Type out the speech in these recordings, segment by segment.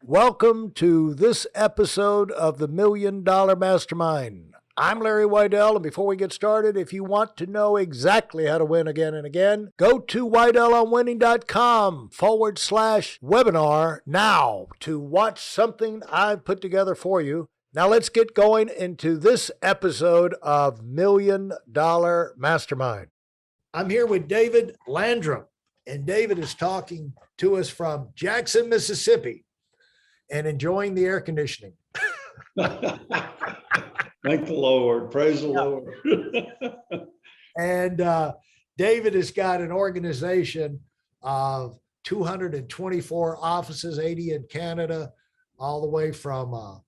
Welcome to this episode of the $1 Million Mastermind. I'm Larry Weidel, and before we get started, if you want to know exactly how to win again and again, go to weidelonwinning.com/webinar now to watch something I've put together for you. Now let's get going into this episode of $1 Million Mastermind. I'm here with David Landrum, and David is talking to us from Jackson, Mississippi, and enjoying the air conditioning. Thank the Lord. Praise the Lord. And David has got an organization of 224 offices, 80 in Canada, all the way from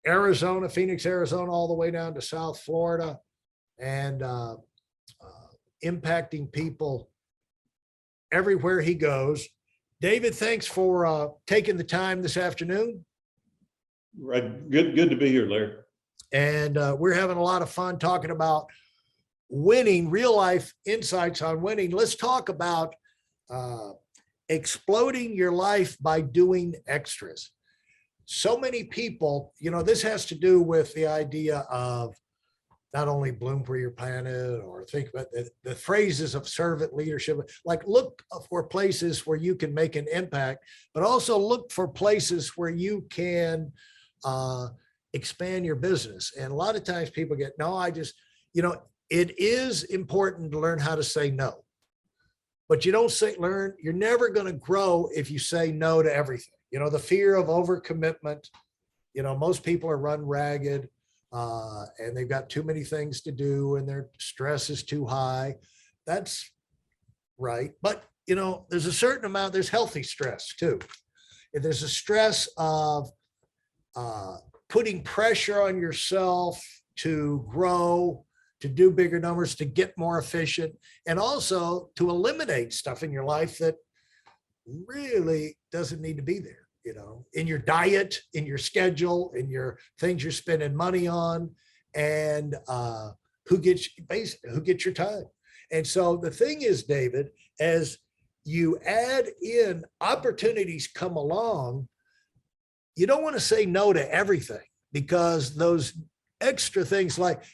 Arizona, Phoenix, Arizona, all the way down to South Florida, and impacting people everywhere he goes. David, thanks for taking the time this afternoon. Right. Good to be here, Larry. And we're having a lot of fun talking about winning, real life insights on winning. Let's talk about exploding your life by doing extras. So many people, this has to do with the idea of not only bloom for your planet, or think about the phrases of servant leadership, like look for places where you can make an impact, but also look for places where you can expand your business. And a lot of times people get, it is important to learn how to say no, but you don't you're never going to grow if you say no to everything. The fear of overcommitment, most people are run ragged. And they've got too many things to do and their stress is too high. That's right. But, there's a certain amount, there's healthy stress too. If there's a stress of putting pressure on yourself to grow, to do bigger numbers, to get more efficient, and also to eliminate stuff in your life that really doesn't need to be there. In your diet, in your schedule, in your things you're spending money on, and who gets your time. And so the thing is, David, as you add in opportunities come along, you don't want to say no to everything, because those extra things like,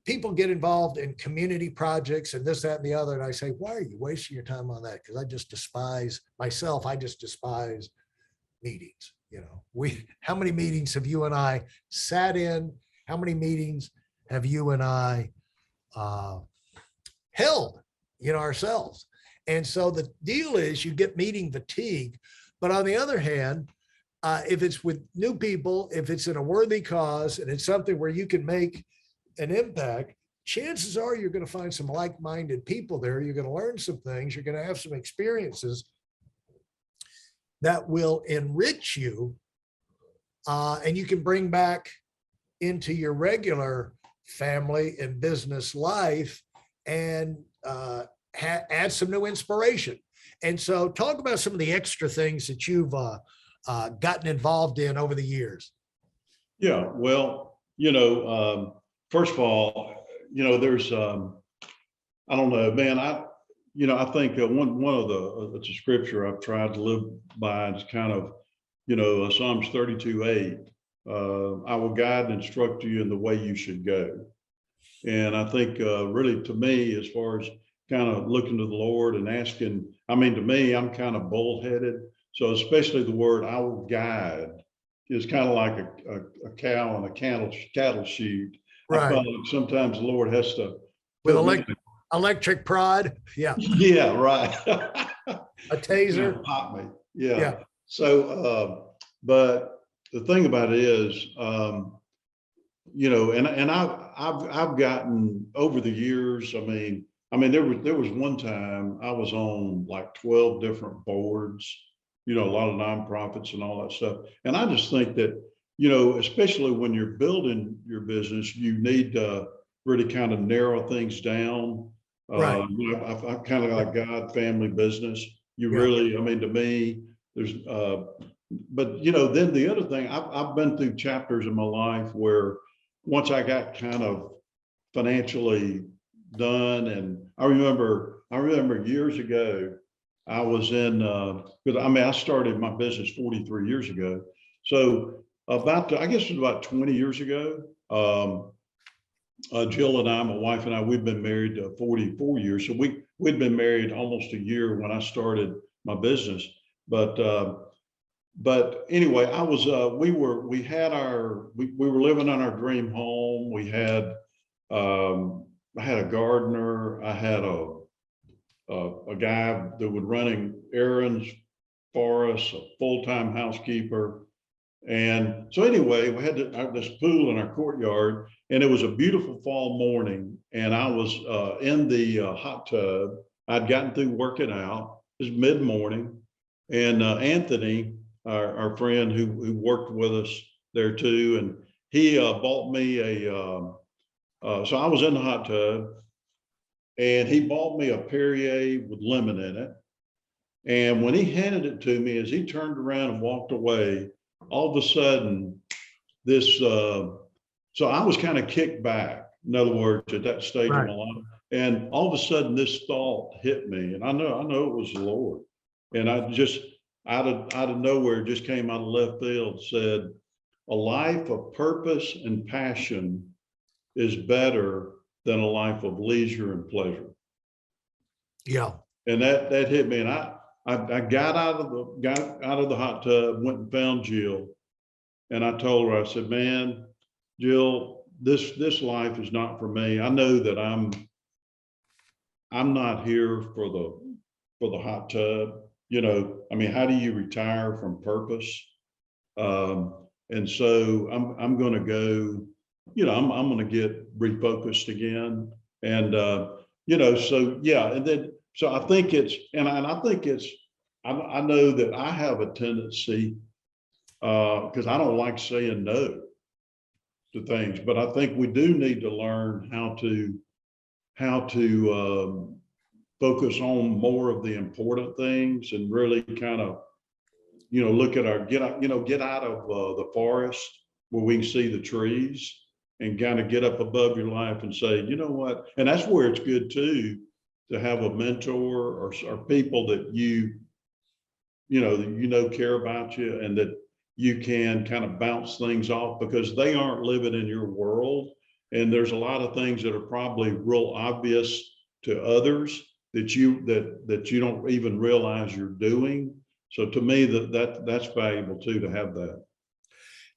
people get involved in community projects and this, that, and the other. And I say, why are you wasting your time on that? Because I just despise meetings. How many meetings have you and I sat in? How many meetings have you and I held, ourselves? And so the deal is you get meeting fatigue. But on the other hand, if it's with new people, if it's in a worthy cause and it's something where you can make an impact, chances are you're going to find some like-minded people there. You're going to learn some things. You're going to have some experiences that will enrich you, and you can bring back into your regular family and business life and add some new inspiration. And so talk about some of the extra things that you've gotten involved in over the years. Yeah, well, first of all, there's, I don't know, man, I think one of the scripture I've tried to live by is kind of, Psalms 32:8, I will guide and instruct you in the way you should go. And I think really to me, as far as kind of looking to the Lord and asking, to me, I'm kind of bullheaded. So especially the word I will guide is kind of like a cow on a cattle chute. Right. I find like sometimes the Lord has to with electric prod. Yeah. Yeah. Right. A taser. Pop me. Yeah. So, but the thing about it is, and I've gotten over the years. There was one time I was on like 12 different boards, a lot of nonprofits and all that stuff. And I just think that, especially when you're building your business, you need to really kind of narrow things down. Right. I kind of like God, family, business. You really, to me, there's, but then the other thing, I've been through chapters in my life where once I got kind of financially done, and I remember years ago, I was in, because I mean, I started my business 43 years ago. So I guess it was about 20 years ago. Jill and I, my wife and I, we've been married 44 years. So we'd been married almost a year when I started my business. But anyway, we were living on our dream home. I had a gardener. I had a guy that was running errands for us, a full-time housekeeper. And so anyway, we had this pool in our courtyard, and it was a beautiful fall morning. And I was in the hot tub. I'd gotten through working out. It was mid-morning, and Anthony, our friend who worked with us there too, and he bought me so I was in the hot tub, and he bought me a Perrier with lemon in it. And when he handed it to me, as he turned around and walked away, all of a sudden, so I was kind of kicked back, in other words, at that stage of my life. And all of a sudden, this thought hit me, and I know it was the Lord. And I just, out of nowhere, just came out of left field, said, a life of purpose and passion is better than a life of leisure and pleasure. Yeah. And that hit me. And I got out of the hot tub, went and found Jill. And I told her, I said, man, Jill, this life is not for me. I know that I'm not here for the hot tub. You know, I mean, how do you retire from purpose? And so I'm going to go, you know, I'm going to get refocused again. And, you know, so yeah. And then, so I think I know that I have a tendency, because I don't like saying no to things, but I think we do need to learn how to focus on more of the important things, and really kind of, you know, get out of the forest where we can see the trees, and kind of get up above your life and say, you know what? And that's where it's good too, to have a mentor or people that care about you, and that you can kind of bounce things off, because they aren't living in your world. And there's a lot of things that are probably real obvious to others that you don't even realize you're doing. So to me, that's valuable too, to have that.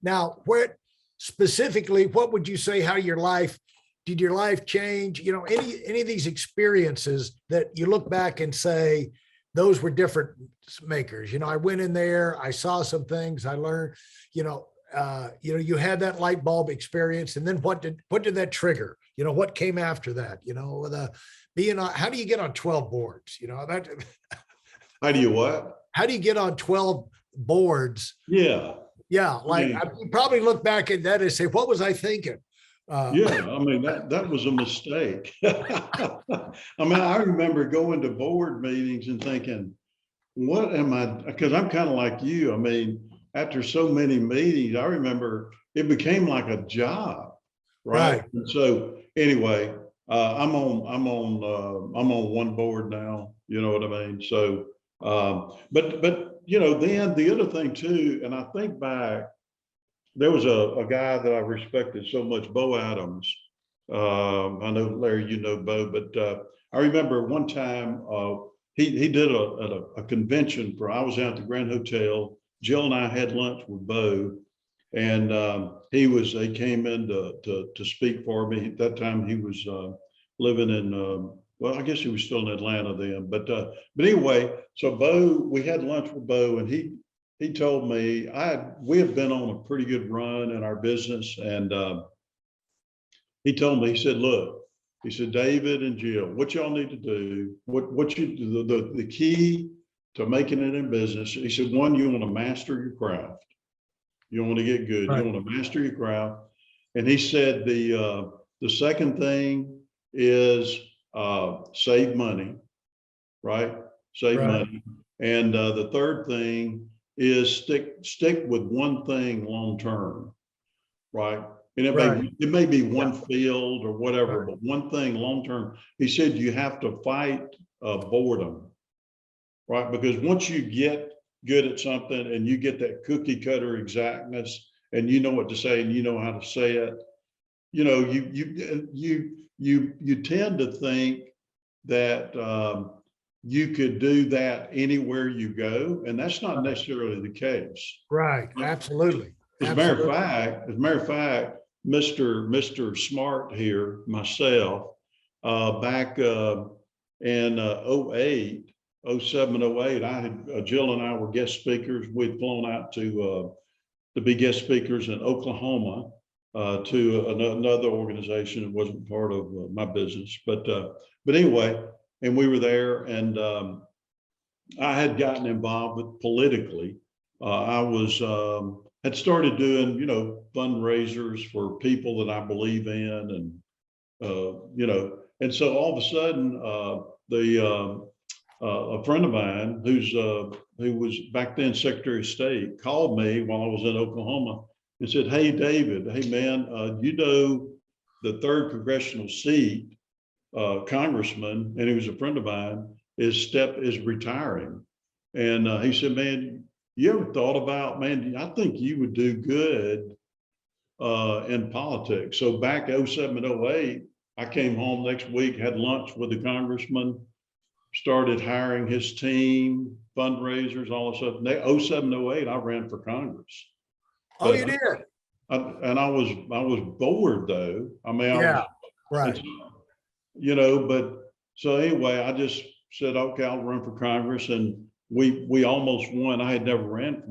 Now, where specifically, what would you say, did your life change? You know, any of these experiences that you look back and say, those were different makers. You know, I went in there, I saw some things, I learned, you had that light bulb experience. And then what did that trigger? You know, what came after that? You know, how do you get on 12 boards? You know, that. How do you what? How do you get on 12 boards? Yeah. Yeah. Like, you probably look back at that and say, what was I thinking? Yeah, I mean, that was a mistake. I mean, I remember going to board meetings and thinking, what am I, because I'm kind of like you. I mean, after so many meetings, I remember it became like a job, right? And so anyway, I'm on one board now, you know what I mean? So, but you know, then the other thing too, and I think back, there was a guy that I respected so much, Bo Adams. I know, Larry, you know Bo, but I remember one time he did a convention I was out at the Grand Hotel. Jill and I had lunch with Bo, and he came in to speak for me. At that time he was living in, well, I guess he was still in Atlanta then, but anyway, so we had lunch with Bo, and he told me we had been on a pretty good run in our business. And he told me, he said, look, he said, David and Jill, what y'all need to do, the key to making it in business. He said, one, you want to master your craft. You want to get good. Right. You want to master your craft. And he said, the second thing is save money, right? Save money. And the third thing is stick with one thing long term, right? And it may be one field or whatever, but one thing long term. He said you have to fight boredom. right? Because once you get good at something and you get that cookie cutter exactness and you know what to say and you know how to say it, you know, you tend to think that you could do that anywhere you go, and that's not necessarily the case. Right. Absolutely. As a matter of fact, Mr. Smart here, myself, back in 08, 07, 08, Jill and I were guest speakers. We'd flown out to be guest speakers in Oklahoma to another organization. It wasn't part of my business, but anyway, and we were there, and I had gotten involved with politically. I was had started doing, you know, fundraisers for people that I believe in, and you know, and so all of a sudden, a friend of mine who was back then Secretary of State called me while I was in Oklahoma and said, "Hey, David, hey man, you know, the 3rd congressional seat, congressman," and he was a friend of mine, is retiring. And he said, "Man, you ever thought about, man, I think you would do good in politics." So back 07 and 08, I came home next week, had lunch with the congressman, started hiring his team, fundraisers, all this stuff. 07, 08, I ran for Congress. Oh, you did? And I was bored though. I mean, Yeah, right. You know, but so anyway, I just said, okay, I'll run for Congress, and we almost won. I had never ran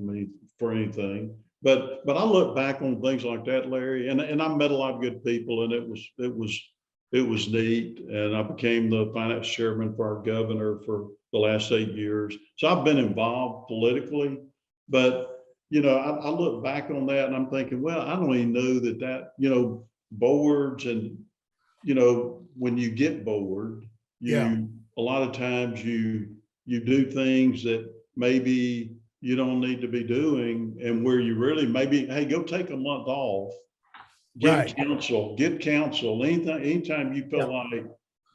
for anything, but I look back on things like that, Larry, and I met a lot of good people, and it was neat. And I became the finance chairman for our governor for the last 8 years. So I've been involved politically, but you know, I look back on that and I'm thinking, well, I don't even know that, you know, boards, and, you know, when you get bored, a lot of times you do things that maybe you don't need to be doing, and where you really maybe, hey, go take a month off, get counsel, anytime you feel like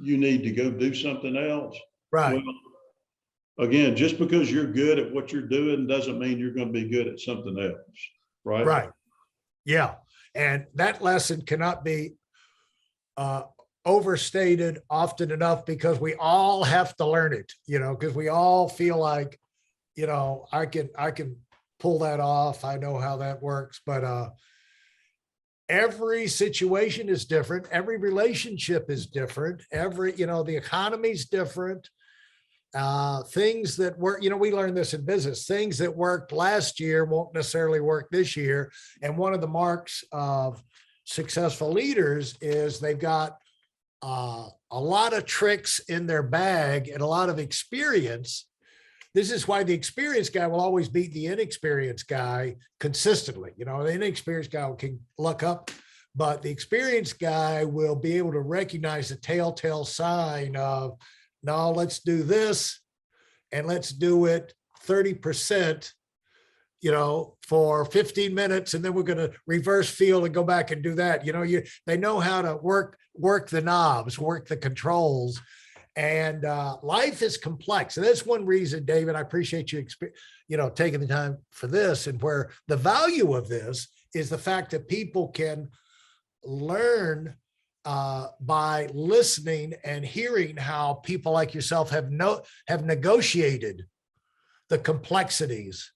you need to go do something else. Right. Well, again, just because you're good at what you're doing doesn't mean you're going to be good at something else. Right. Right. Yeah. And that lesson cannot be overstated often enough, because we all have to learn it, you know, because we all feel like, you know, I can pull that off. I know how that works, but every situation is different. Every relationship is different. You know, the economy's different. Things that work, you know, we learned this in business, things that worked last year won't necessarily work this year. And one of the marks of successful leaders is they've got a lot of tricks in their bag and a lot of experience. This is why the experienced guy will always beat the inexperienced guy consistently. You know, the inexperienced guy can luck up, but the experienced guy will be able to recognize the telltale sign of, no, let's do this, and let's do it 30%, you know, for 15 minutes, and then we're going to reverse field and go back and do that. You know, they know how to work the knobs, work the controls, and life is complex. And that's one reason, David, I appreciate you, you know, taking the time for this, and where the value of this is the fact that people can learn by listening and hearing how people like yourself have negotiated the complexities,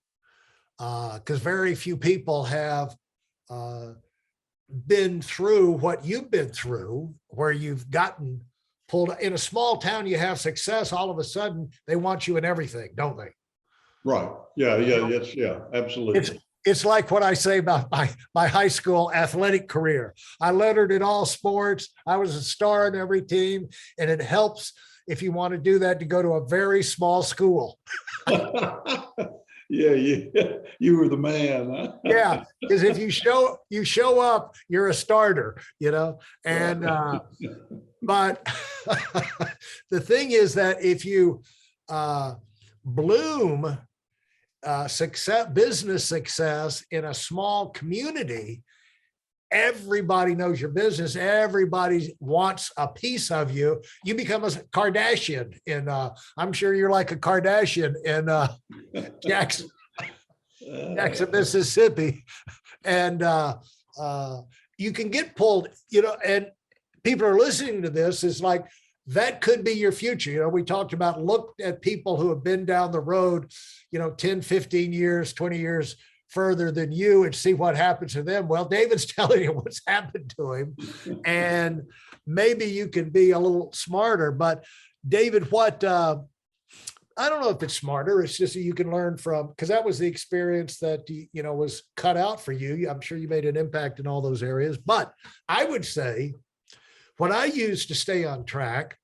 because very few people have been through what you've been through, where you've gotten pulled in a small town. You have success, all of a sudden they want you in everything, don't they? Right. Yeah. Yes. Yeah. Absolutely. It's like what I say about my high school athletic career. I lettered in all sports. I was a star in every team, and it helps if you want to do that to go to a very small school. Yeah, you were the man. Huh? Yeah, because if you show up, you're a starter, you know. And but the thing is that if you bloom business success in a small community, everybody knows your business. Everybody wants a piece of you. You become a Kardashian, and I'm sure you're like a Kardashian in Jackson, Mississippi, and you can get pulled. And people are listening to this. It's like that could be your future. We talked about look at people who have been down the road, 10, 15 years, 20 years further than you and see what happens to them. Well, David's telling you what's happened to him, and maybe you can be a little smarter. But David, what I don't know if it's smarter. It's just that you can learn from, because that was the experience that was cut out for you. I'm sure you made an impact in all those areas. But I would say what I use to stay on track.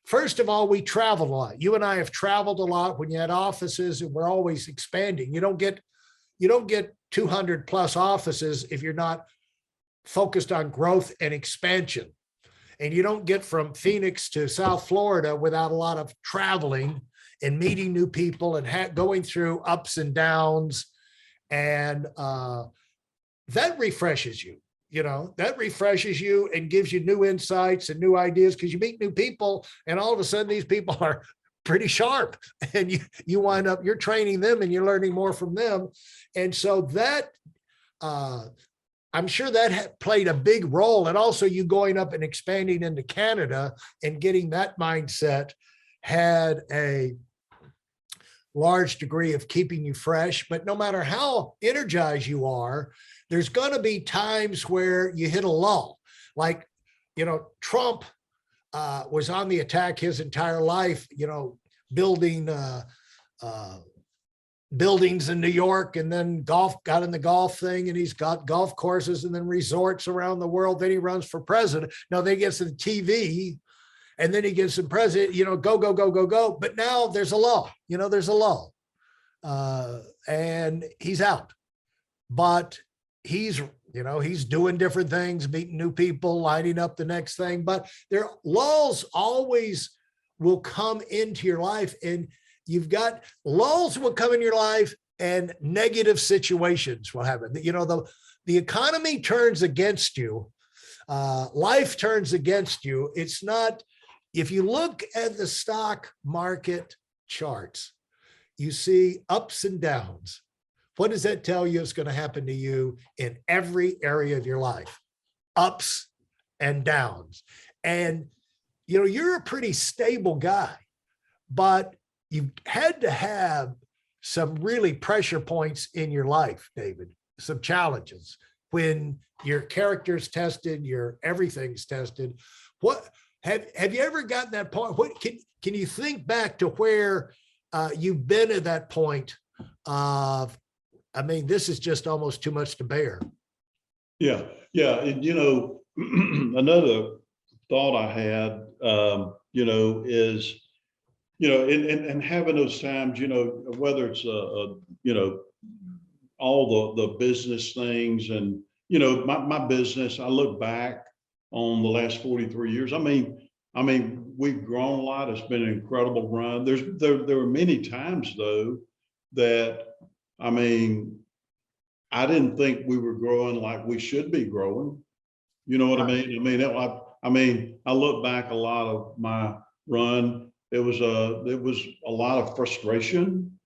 First of all, we travel a lot. You and I have traveled a lot when you had offices, and we're always expanding. You don't get 200 plus offices if you're not focused on growth and expansion. And you don't get from Phoenix to South Florida without a lot of traveling and meeting new people and going through ups and downs. And that refreshes you. That refreshes you and gives you new insights and new ideas, because you meet new people and all of a sudden these people are pretty sharp, and you wind up, you're training them and you're learning more from them. And so that, I'm sure that played a big role. And also you going up and expanding into Canada and getting that mindset had a large degree of keeping you fresh. But no matter how energized you are, there's going to be times where you hit a lull. Like, Trump was on the attack his entire life, building buildings in New York, and then got in the golf thing, and he's got golf courses and then resorts around the world. Then he runs for president. Now they get to the TV, and then he gets the president, go, go, go, go, go. But now there's a lull, and he's out. But he's doing different things, meeting new people, lining up the next thing. But there lulls always will come into your life, and you've got lulls will come in your life, and negative situations will happen. The economy turns against you. Life turns against you. It's not, if you look at the stock market charts, you see ups and downs. What does that tell you is going to happen to you in every area of your life? Ups and downs. And, you're a pretty stable guy, but you've had to have some really pressure points in your life, David, some challenges when your character's tested, your everything's tested. What have you ever gotten that point? What can you think back to where you've been at that point of, this is just almost too much to bear? Yeah. And, another thought I had, is, and having those times, whether it's, all the business things and, my business, I look back on the last 43 years. We've grown a lot. It's been an incredible run. There were many times though that, I didn't think we were growing like we should be growing. You know what I mean? I look back a lot of my run. It was a lot of frustration.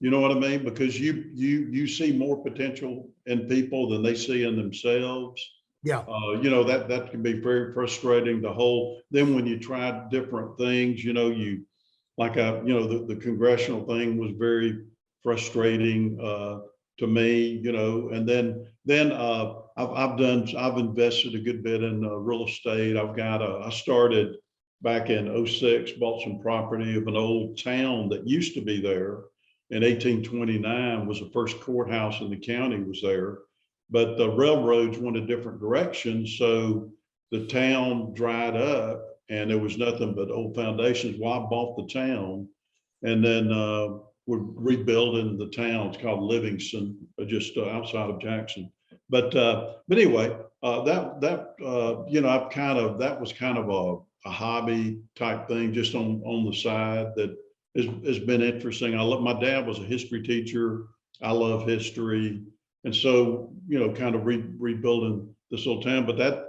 You know what I mean? Because you see more potential in people than they see in themselves. Yeah. That can be very frustrating. Then when you try different things, the congressional thing was very frustrating to me, and then I've invested a good bit in real estate. I started back in 06, bought some property of an old town that used to be there in 1829, was the first courthouse in the county was there, but the railroads went a different direction. So the town dried up and there was nothing but old foundations. Well, I bought the town, and then we're rebuilding the town. It's called Livingston, just outside of Jackson. But anyway, that was kind of a hobby type thing, just on the side, that has been interesting. My dad was a history teacher. I love history. And so, kind of rebuilding this little town, but that,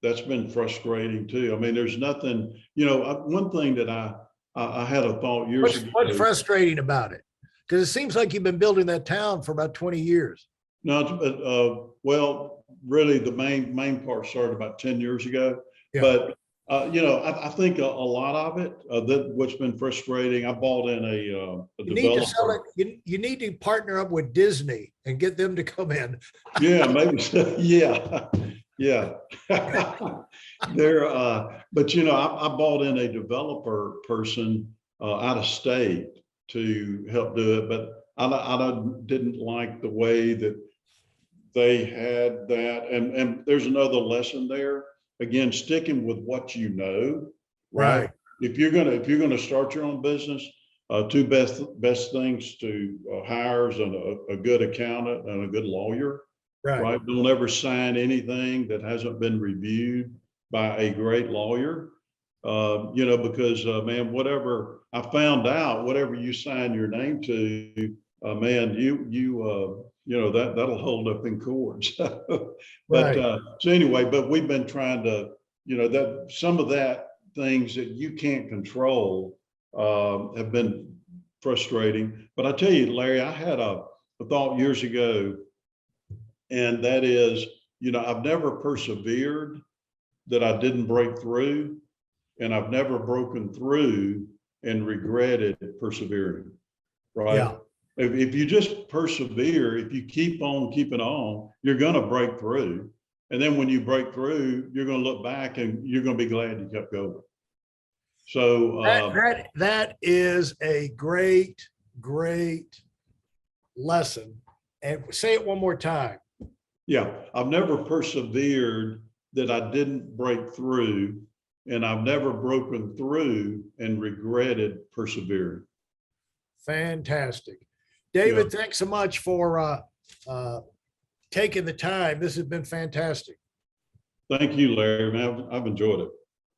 that's been frustrating too. I mean, there's nothing, one thing that I had a thought years ago. What's frustrating about it? Because it seems like you've been building that town for about 20 years. No, well, really the main part started about 10 years ago. Yeah. But, I think a lot of it, that what's been frustrating, I bought in a You need to sell developer. it. You need to partner up with Disney and get them to come in. Yeah, maybe, so. Yeah, yeah. There, but I bought in a developer person out of state to help do it, but I didn't like the way that they had that. And there's another lesson there. Again, sticking with what you know, right? Right. If you're gonna start your own business, two best things to hire is a good accountant and a good lawyer. Right. Don't ever sign anything that hasn't been reviewed by a great lawyer. Because man, whatever I found out, whatever you sign your name to, man, that'll hold up in court. But Right. so anyway, but we've been trying to, that some of that things that you can't control have been frustrating. But I tell you, Larry, I had a thought years ago. And that is, I've never persevered that I didn't break through, and I've never broken through and regretted persevering, right? Yeah. If you just persevere, if you keep on keeping on, you're going to break through. And then when you break through, you're going to look back and you're going to be glad you kept going. So that is a great lesson. And say it one more time. Yeah, I've never persevered that I didn't break through, and I've never broken through and regretted persevering. Fantastic. David, thanks so much for taking the time. This has been fantastic. Thank you, Larry, man. I've enjoyed it.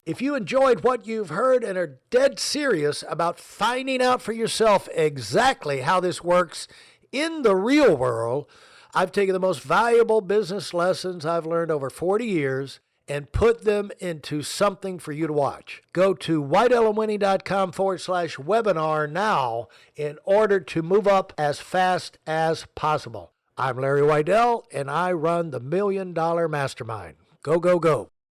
If you enjoyed what you've heard and are dead serious about finding out for yourself exactly how this works in the real world, I've taken the most valuable business lessons I've learned over 40 years and put them into something for you to watch. Go to whiteelmwinning.com/webinar now in order to move up as fast as possible. I'm Larry Weidel, and I run the $1 Million Mastermind. Go, go, go.